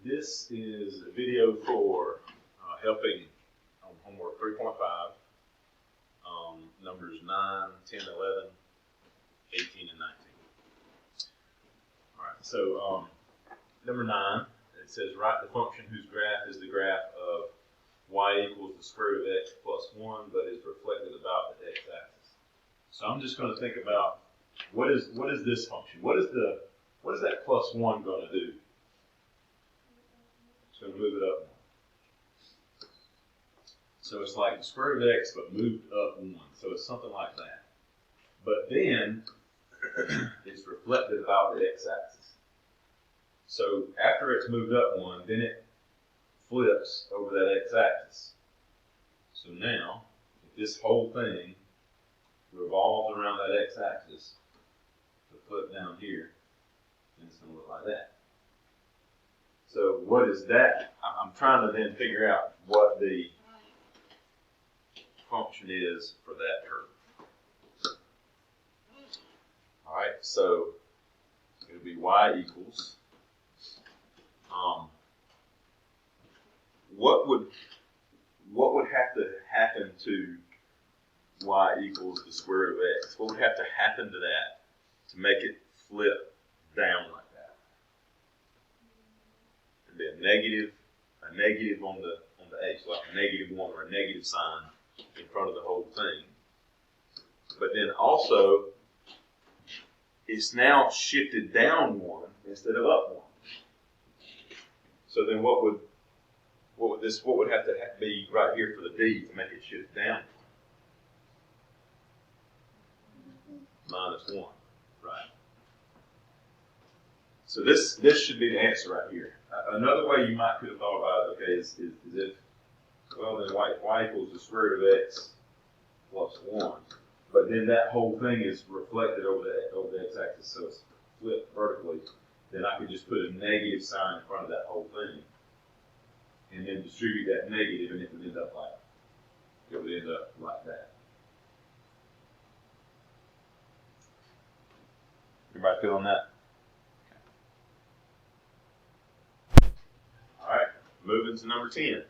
This is a video for helping on homework 3.5, numbers 9, 10, 11, 18, and 19. All right, so number 9, it says write the function whose graph is the graph of y equals the square root of x plus 1, but is reflected about the x-axis. So I'm just going to think about what is this function? What is that plus 1 going to do? It's going to move it up 1. So it's like the square root of x, but moved up 1. So it's something like that. But then it's reflected about the x-axis. So after it's moved up 1, then it flips over that x-axis. So now, if this whole thing revolves around that x-axis, to flip down here, then it's going to look like that. So what is that? I'm trying to then figure out what the function is for that curve. All right, so it'll be y equals. What would have to happen to y equals the square root of x? What would have to happen to that to make it flip down like that? It'd be a negative on the h, like a -1 or a negative sign in front of the whole thing. But then also, it's now shifted down 1 instead of up 1. So then what would have to be right here for the d to make it shift down? -1, right? So this should be the answer right here. Another way you could have thought about it, okay, is if, well, then y equals the square root of x plus 1, but then that whole thing is reflected over the x-axis, so it's flipped vertically. Then I could just put a negative sign in front of that whole thing, and then distribute that negative, and it would end up like that. Everybody feeling that? Okay. All right, moving to number 10.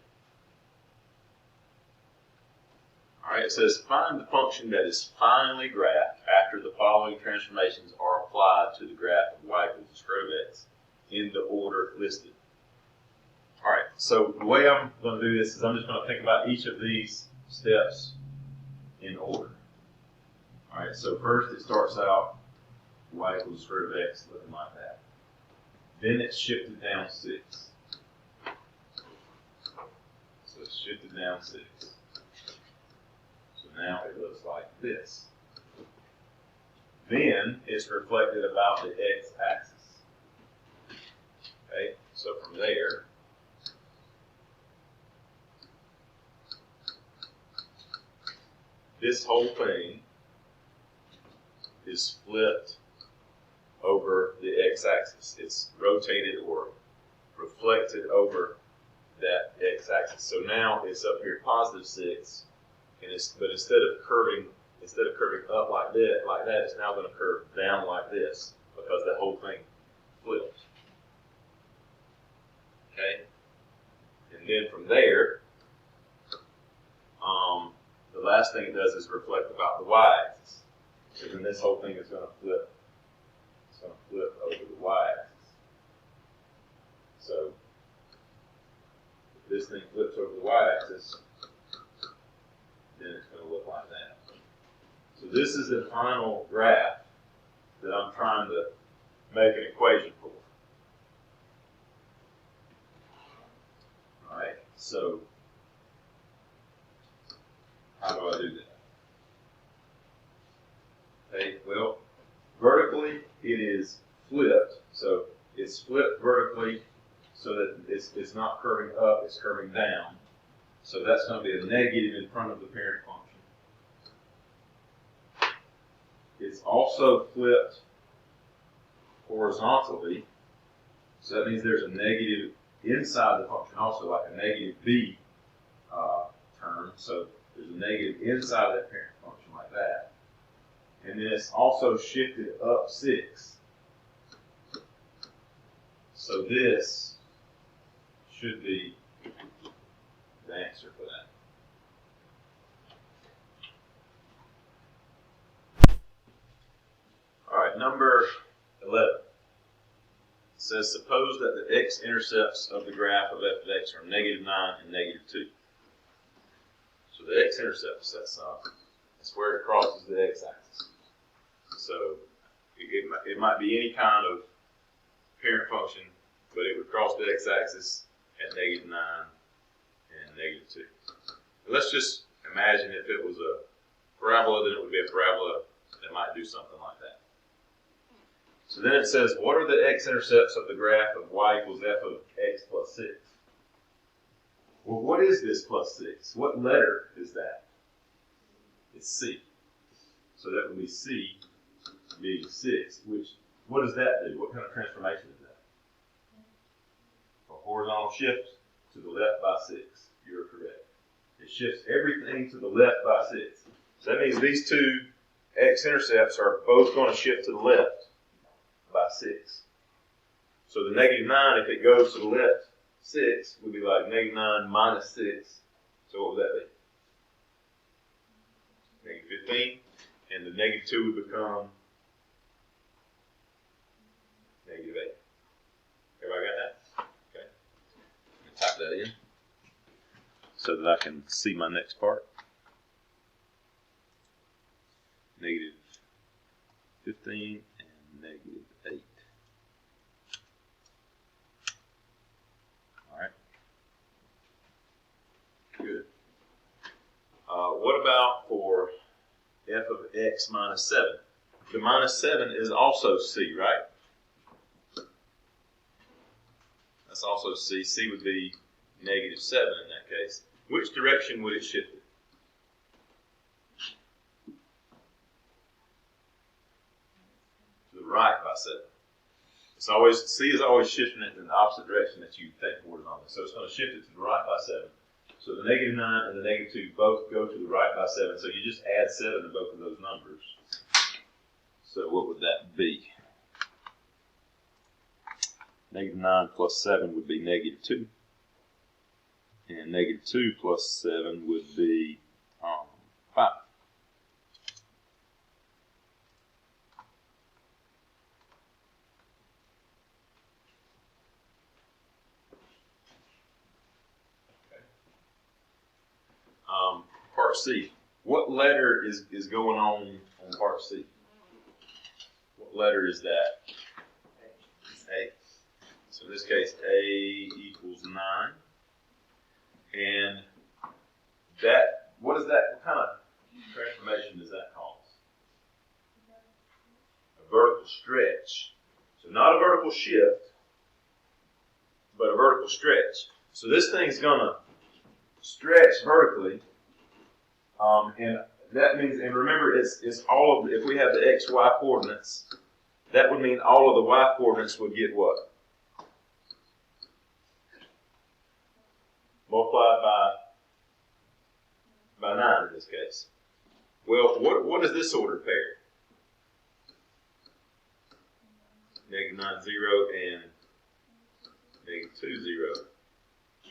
All right, it says find the function that is finally graphed after the following transformations are applied to the graph of y equals the square root of x in the order listed. All right, so the way I'm going to do this is I'm just going to think about each of these steps in order. All right, so first it starts out y equals the square root of x looking like that. Then it's shifted down 6. So it's shifted down 6. Now it looks like this. Then it's reflected about the x-axis. Okay, so from there, this whole thing is flipped over the x-axis. It's rotated or reflected over that x-axis. So now it's up here +6. But instead of curving up like that, it's now going to curve down like this because the whole thing flips. Okay, and then from there, the last thing it does is reflect about the y-axis. So then this whole thing is going to flip. It's going to flip over the y-axis. So if this thing flips over the y-axis, then it's going to look like that. So this is the final graph that I'm trying to make an equation for. All right, so how do I do that? Okay, well, vertically it is flipped. So it's flipped vertically so that it's not curving up, it's curving down. So that's going to be a negative in front of the parent function. It's also flipped horizontally. So that means there's a negative inside the function also, like a negative b term. So there's a negative inside of that parent function like that. And then it's also shifted up 6. So this should be the answer for that. All right, number 11. It says, suppose that the x-intercepts of the graph of f of x are -9 and -2. So the x-intercepts, that's where it crosses the x-axis. So it might be any kind of parent function, but it would cross the x-axis at -9 and -2. Let's just imagine if it was a parabola, then it would be a parabola that might do something like that. So then it says, what are the x-intercepts of the graph of y equals f of x plus 6? Well, what is this plus 6? What letter is that? It's C. So that would be C being 6, which, what does that do? What kind of transformation is that? A horizontal shift to the left by 6. You're correct. It shifts everything to the left by 6. So that means these two x-intercepts are both going to shift to the left by 6. So the -9, if it goes to the left 6, would be like -9 minus 6. So what would that be? -15. And the -2 would become -8. Everybody got that? Okay. Let me type that in so that I can see my next part. -15 and -8. All right. Good. What about for f of x minus 7? The -7 is also c, right? That's also c. C would be -7 in that case. Which direction would it shift it? To the right by 7. It's always, C is always shifting it in the opposite direction that you think horizontally. So it's going to shift it to the right by 7. So the -9 and the -2 both go to the right by 7. So you just add 7 to both of those numbers. So what would that be? -9 plus 7 would be -2. And -2 plus 7 would be 5. Part C. What letter is going on part C? What letter is that? It's A. So in this case, A equals 9. And that, what is that? What kind of transformation does that cause? A vertical stretch. So not a vertical shift, but a vertical stretch. So this thing's going to stretch vertically. And that means, and remember, it's all of, if we have the x, y coordinates, that would mean all of the y coordinates would get what? Multiplied by 9 in this case. Well, what is this ordered pair? -9, 0, and -2, 0.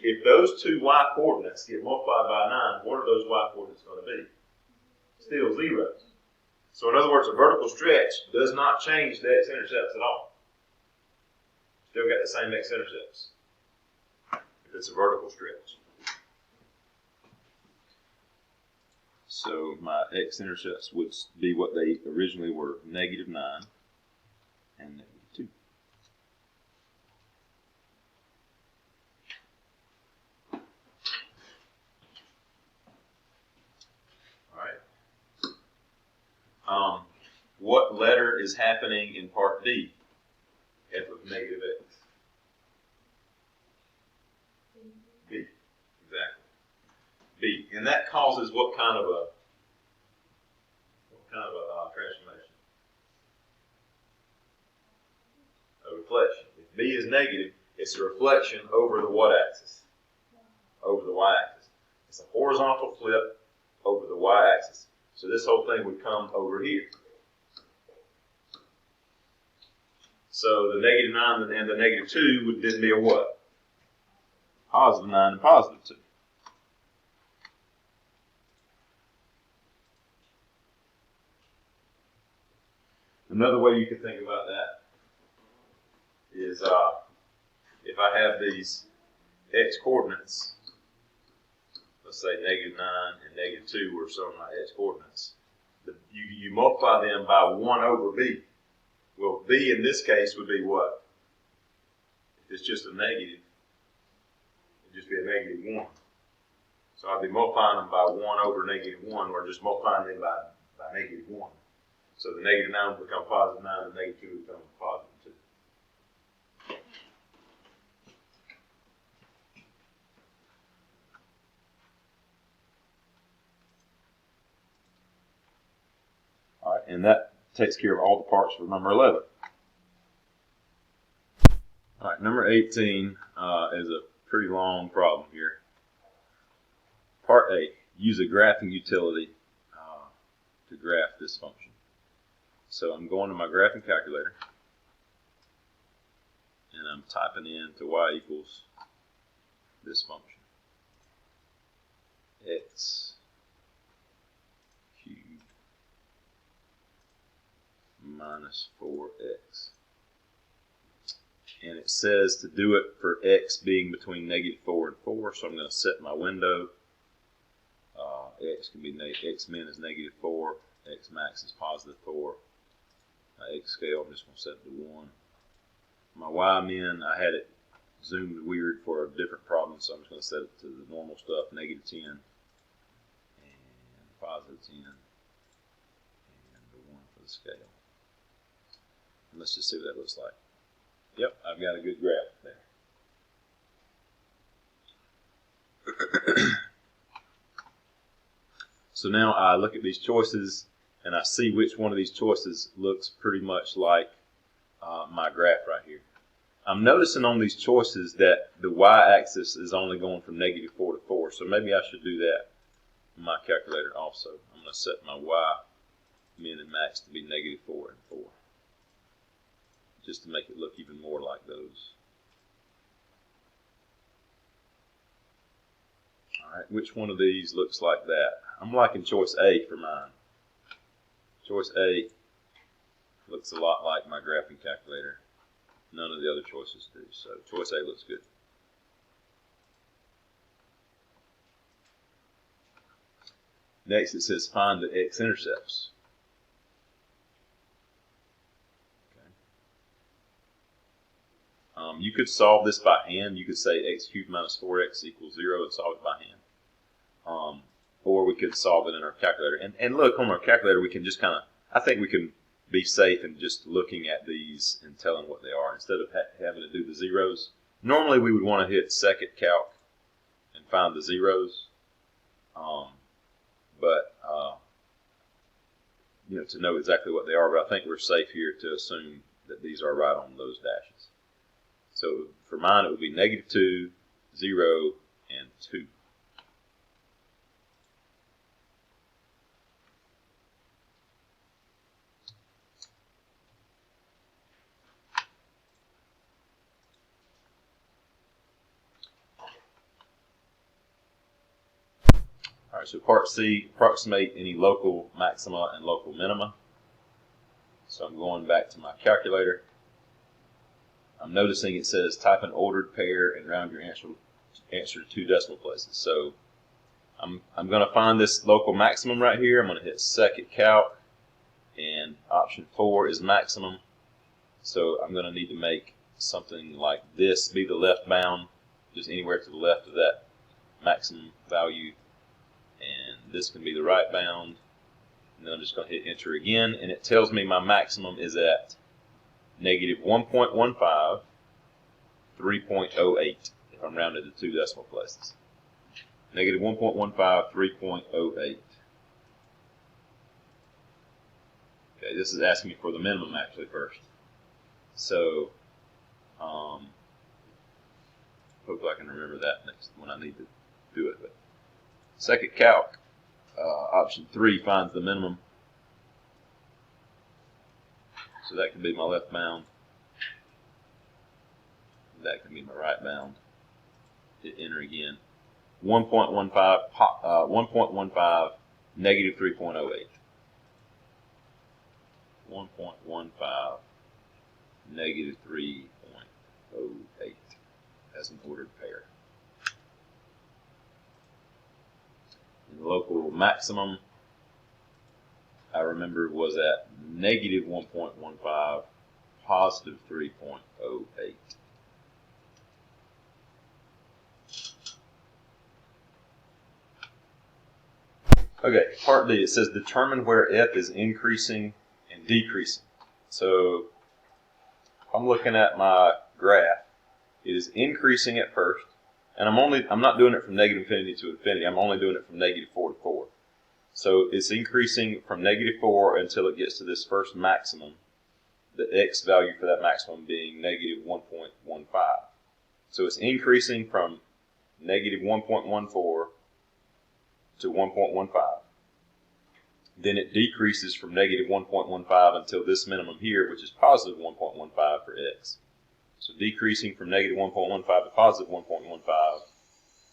If those two y coordinates get multiplied by 9, what are those y coordinates going to be? Still 0. So in other words, a vertical stretch does not change the x-intercepts at all. Still got the same x-intercepts if it's a vertical stretch. So my x-intercepts would be what they originally were, -9 and -2. What letter is happening in part D? F of -x. B. Exactly. B. And that causes what kind of a transformation? A reflection. If B is negative, it's a reflection over the what axis? Over the y-axis. It's a horizontal flip over the y-axis. So this whole thing would come over here. So the -9 and the -2 would then be a what? positive 9 and positive 2. Another way you can think about that is if I have these x coordinates, let's say -9 and -2 were some of my x coordinates, you multiply them by 1 over b. Well, b in this case would be what? If it's just a negative, it'd just be a -1. So I'd be multiplying them by 1 over -1, or just multiplying them by -1. So the -9 will become positive 9, and the -2 will become positive 2. All right, and that takes care of all the parts for number 11. All right, number 18 is a pretty long problem here. Part A, use a graphing utility to graph this function. So I'm going to my graphing calculator, and I'm typing in to y equals this function, x cubed minus 4x. And it says to do it for x being between -4 and 4, so I'm going to set my window. X can be x min is -4, x max is +4. My x scale, I'm just going to set it to 1. My y min, I had it zoomed weird for a different problem, so I'm just going to set it to the normal stuff, -10 and +10 and the 1 for the scale. And let's just see what that looks like. Yep, I've got a good graph there. So now I look at these choices and I see which one of these choices looks pretty much like my graph right here. I'm noticing on these choices that the y-axis is only going from -4 to 4, so maybe I should do that in my calculator also. I'm going to set my y min and max to be -4 and 4, just to make it look even more like those. All right, which one of these looks like that? I'm liking choice A for mine. Choice A looks a lot like my graphing calculator. None of the other choices do, so choice A looks good. Next it says find the X-Intercepts. You could solve this by hand. You could say x cubed minus 4x equals 0 and solve it by hand. Or we could solve it in our calculator. And look, on our calculator, we can just kind of, I think we can be safe in just looking at these and telling what they are instead of having to do the zeros. Normally, we would want to hit second calc and find the zeros. To know exactly what they are, but I think we're safe here to assume that these are right on those dashes. So for mine, it would be -2, 0, and 2. All right, so part C, approximate any local maxima and local minima. So I'm going back to my calculator. I'm noticing it says type an ordered pair and round your answer to 2 decimal places. So I'm going to find this local maximum right here. I'm going to hit second calc, and option 4 is maximum. So I'm going to need to make something like this be the left bound, just anywhere to the left of that maximum value. And this can be the right bound. And then I'm just going to hit enter again, and it tells me my maximum is at -1.15, 3.08 if I'm rounded to 2 decimal places. -1.15, 3.08. Okay, this is asking me for the minimum actually first. So, hopefully I can remember that next when I need to do it. But second calc, option 3 finds the minimum. So that can be my left bound. That can be my right bound. hit enter again. 1.15, negative 3.08. 1.15, negative 3.08 as an ordered pair. And the local maximum, I remember, was at negative 1.15, positive 3.08. Okay, part D, it says determine where F is increasing and decreasing. So I'm looking at my graph. It is increasing at first, and I'm not doing it from negative infinity to infinity. I'm only doing it from negative 4 to 4. So it's increasing from negative 4 until it gets to this first maximum, the X value for that maximum being negative 1.15. So it's increasing from negative 1.14 to 1.15. Then it decreases from negative 1.15 until this minimum here, which is positive 1.15 for X. So decreasing from negative 1.15 to positive 1.15,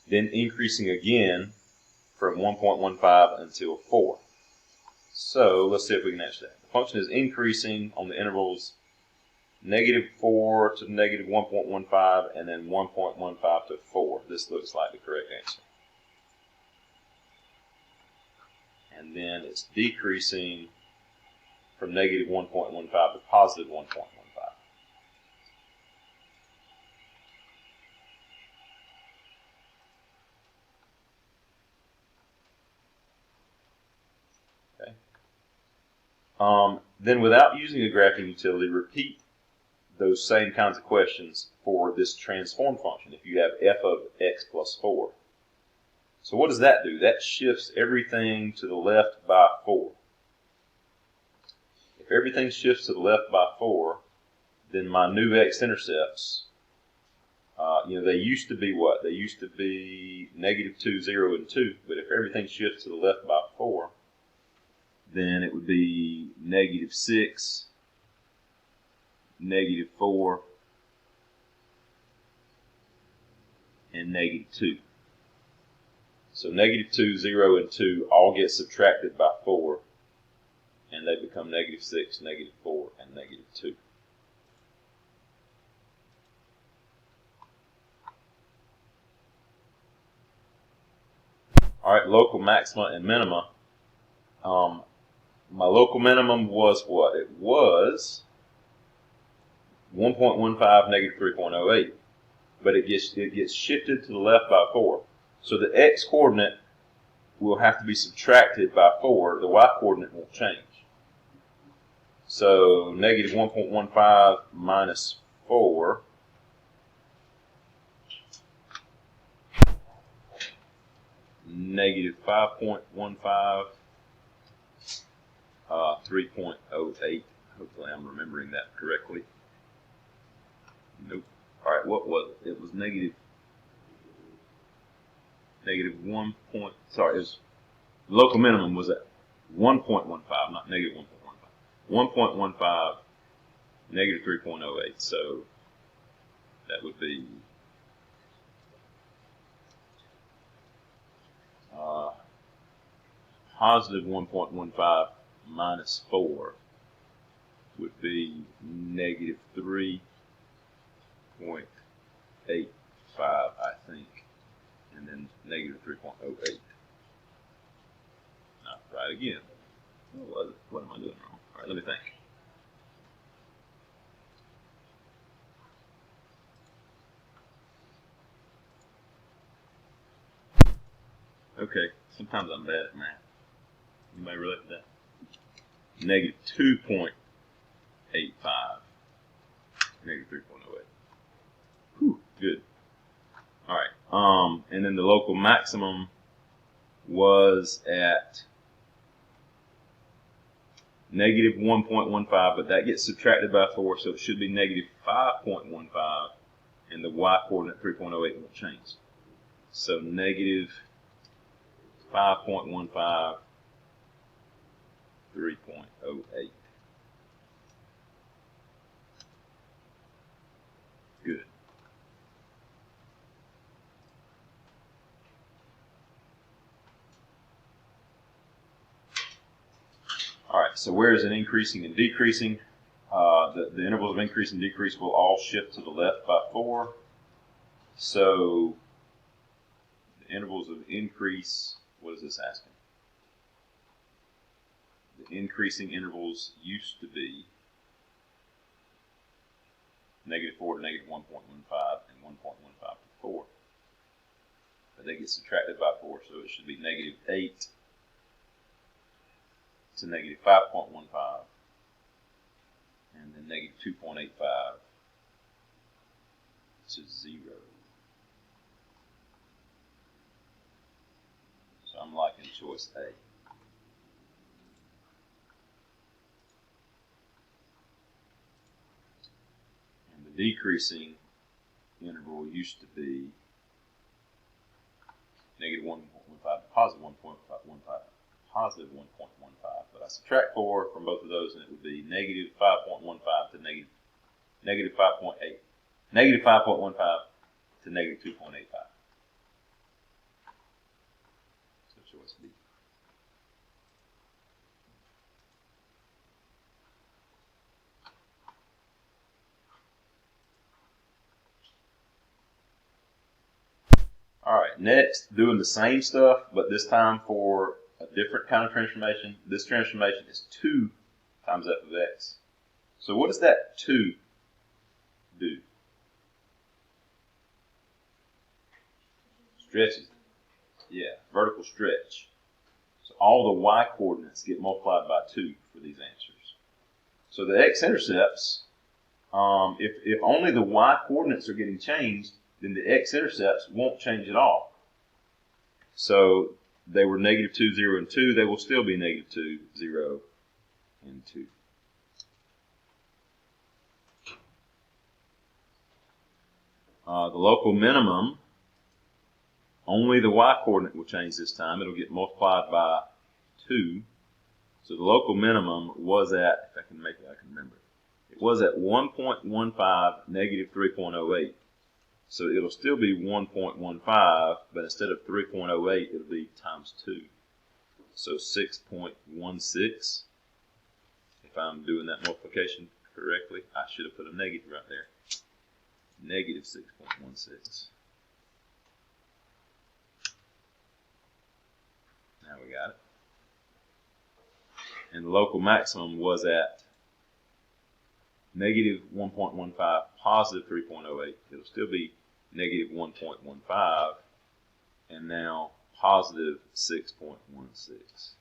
then increasing again from 1.15 until 4. So let's see if we can answer that. The function is increasing on the intervals negative 4 to negative 1.15 and then 1.15 to 4. This looks like the correct answer. And then it's decreasing from negative 1.15 to positive 1.15. Okay. Then without using a graphing utility, repeat those same kinds of questions for this transform function if you have f of x plus 4. So what does that do? That shifts everything to the left by 4. If everything shifts to the left by 4, then my new x-intercepts, they used to be what? They used to be negative 2, 0, and 2. But if everything shifts to the left by 4, then it would be negative 6, negative 4, and negative 2. So negative 2, 0, and 2 all get subtracted by 4, and they become negative 6, negative 4, and negative 2. All right, local maxima and minima. My local minimum was what? It was 1.15, negative 3.08, but it gets shifted to the left by 4. So the x-coordinate will have to be subtracted by 4. The y-coordinate won't change. So negative 1.15 minus 4 negative 5.15 3.08. Hopefully I'm remembering that correctly. Nope. All right, what was it? It was negative 1 point, sorry, it was, local minimum was at 1.15, not negative 1.15. 1.15, negative 3.08, so that would be positive 1.15 minus 4 would be negative 3.85, I think. And then negative 3.08. Not right again. What was it? What am I doing wrong? All right, let me think. Okay, sometimes I'm bad at math. Anybody relate to that? Negative 2.85. Negative 3.08. Whew, good. All right. And then the local maximum was at negative 1.15, but that gets subtracted by 4, so it should be negative 5.15, and the y-coordinate 3.08 won't change. So negative 5.15, 3.08. Good. so where is it increasing and decreasing? The intervals of increase and decrease will all shift to the left by 4. So the intervals of increase, what is this asking? The increasing intervals used to be -4 to -1.15 and 1.15 to 4. But they get subtracted by 4, so it should be -8 to -5.15 and then -2.85 to 0. So I'm liking choice A. And the decreasing interval used to be -1.15 to +1.15, positive 1.15. But I subtract 4 from both of those, and it would be -5.15 to -5.8, -5.15 to -2.85. So choice B. All right, next, doing the same stuff, but this time for a different kind of transformation. This transformation is 2 times f of x. So what does that 2 do? Stretches. Yeah, vertical stretch. So all the y coordinates get multiplied by 2 for these answers. So the x-intercepts, if only the y coordinates are getting changed, then the x-intercepts won't change at all. So they were -2, 0, and 2. They will still be -2, 0, and 2. The local minimum, only the y coordinate will change this time. It'll get multiplied by 2. So the local minimum was at, if I can make it, I can remember. It was at 1.15, -3.08. So it'll still be 1.15, but instead of 3.08, it'll be times 2. So 6.16. If I'm doing that multiplication correctly, I should have put a negative right there. -6.16. Now we got it. And the local maximum was at -1.15, +3.08. It'll still be -1.15, and now +6.16.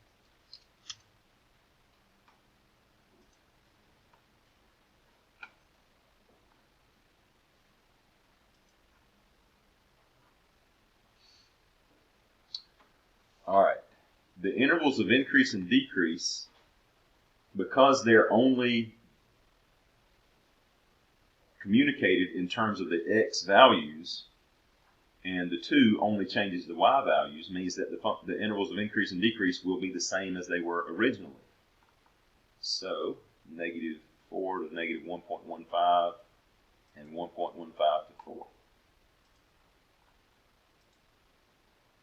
All right. The intervals of increase and decrease, because they're only communicated in terms of the x values, and the 2 only changes the y values, means that the intervals of increase and decrease will be the same as they were originally. So, -4 to -1.15 and 1.15 to 4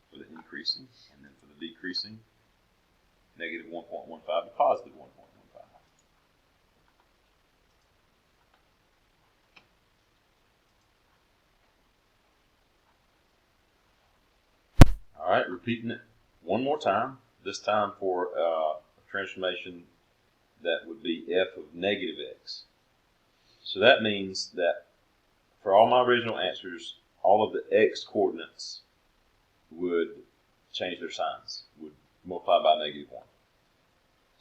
for the increasing, and then for the decreasing, -1.15 to +1.15. All right, repeating it one more time, this time for a transformation that would be f of -x. So that means that for all my original answers, all of the x coordinates would change their signs, would multiply by -1.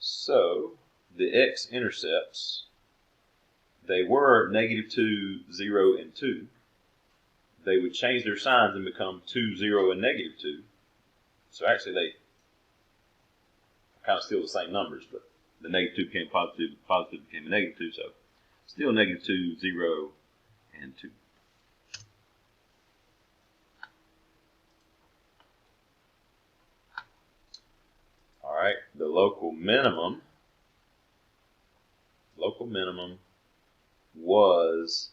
So the x-intercepts, they were -2, 0, and 2. They would change their signs and become 2, 0, and -2. So actually they kind of still the same numbers, but the -2 became positive, the positive became a -2, so still -2, 0, and 2. All right, the local minimum was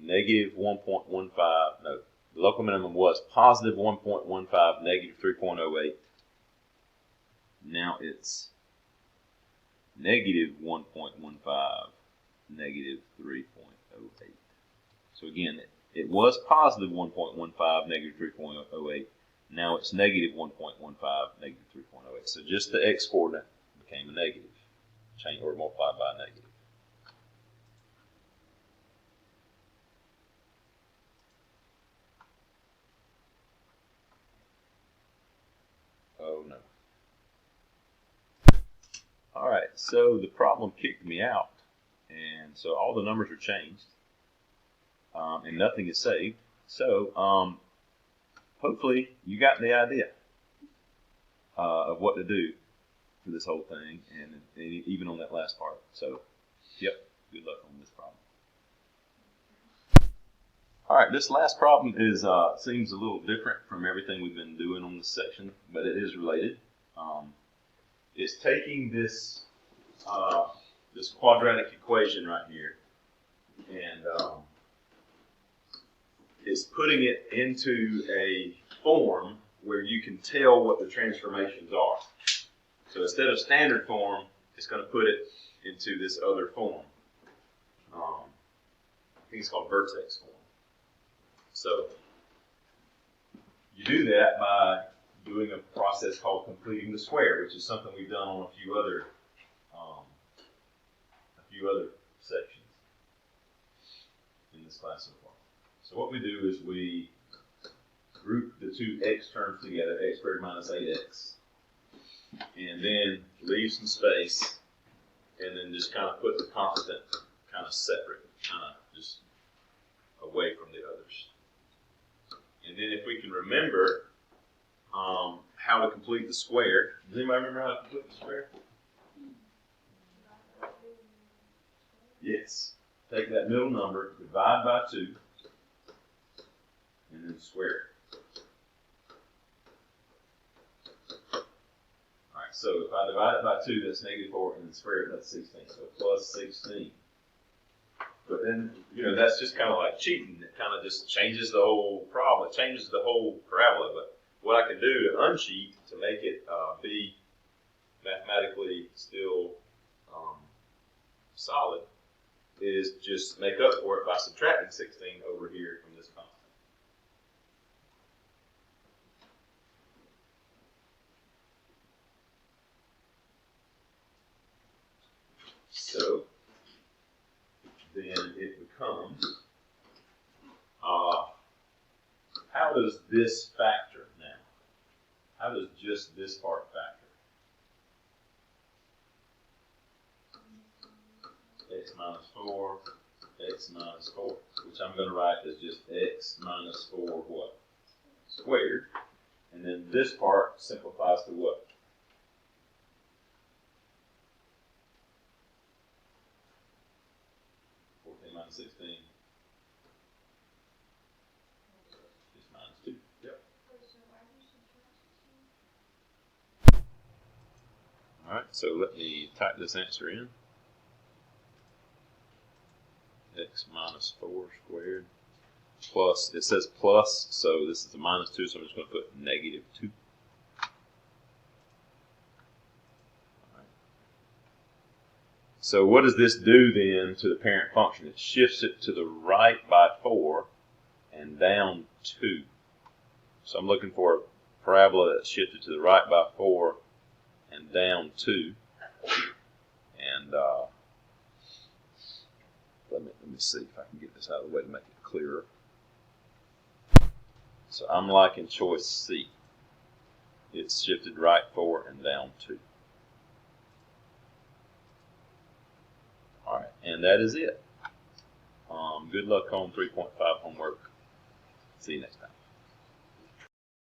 -1.15, no, the local minimum was +1.15, -3.08. Now it's negative 1.15, negative 3.08. So again, it was positive 1.15, negative 3.08. Now it's negative 1.15, negative 3.08. So just the x-coordinate became a negative, change or multiplied by a negative. Oh no. All right, so the problem kicked me out, and so all the numbers are changed, and nothing is saved. So hopefully you got the idea of what to do for this whole thing, and even on that last part. So, yep, good luck on this problem. All right, this last problem is seems a little different from everything we've been doing on this section, but it is related. It's taking this this quadratic equation right here, and it's putting it into a form where you can tell what the transformations are. So instead of standard form, it's going to put it into this other form. I think it's called vertex form. So you do that by doing a process called completing the square, which is something we've done on a few other sections in this class so far. So what we do is we group the two x terms together, x squared minus 8x, and then leave some space, and then just kind of put the constant kind of separate, kind of just away from the others. And then if we can remember how to complete the square. Does anybody remember how to complete the square? Yes. Take that middle number, divide by 2, and then square it. Alright, so if I divide it by 2, that's negative 4, and then square it, that's 16. So plus 16. But then, that's just kind of like cheating. It kind of just changes the whole problem. It changes the whole parabola. But what I can do to uncheat, to make it be mathematically still solid, is just make up for it by subtracting 16 over here from this constant. So then it becomes, how does this factor now? How does just this part factor? X minus 4, x minus 4, which I'm going to write as just x minus 4 what? Squared. And then this part simplifies to what? Minus 16 is minus 2. Yep. Alright, so let me type this answer in. X minus 4 squared plus, it says plus, so this is a minus 2, so I'm just going to put negative 2. So what does this do then to the parent function? It shifts it to the right by 4 and down 2. So I'm looking for a parabola that's shifted to the right by 4 and down 2. And let me see if I can get this out of the way to make it clearer. So I'm liking choice C. It's shifted right 4 and down 2. Alright, and that is it. Good luck on 3.5 homework. See you next time.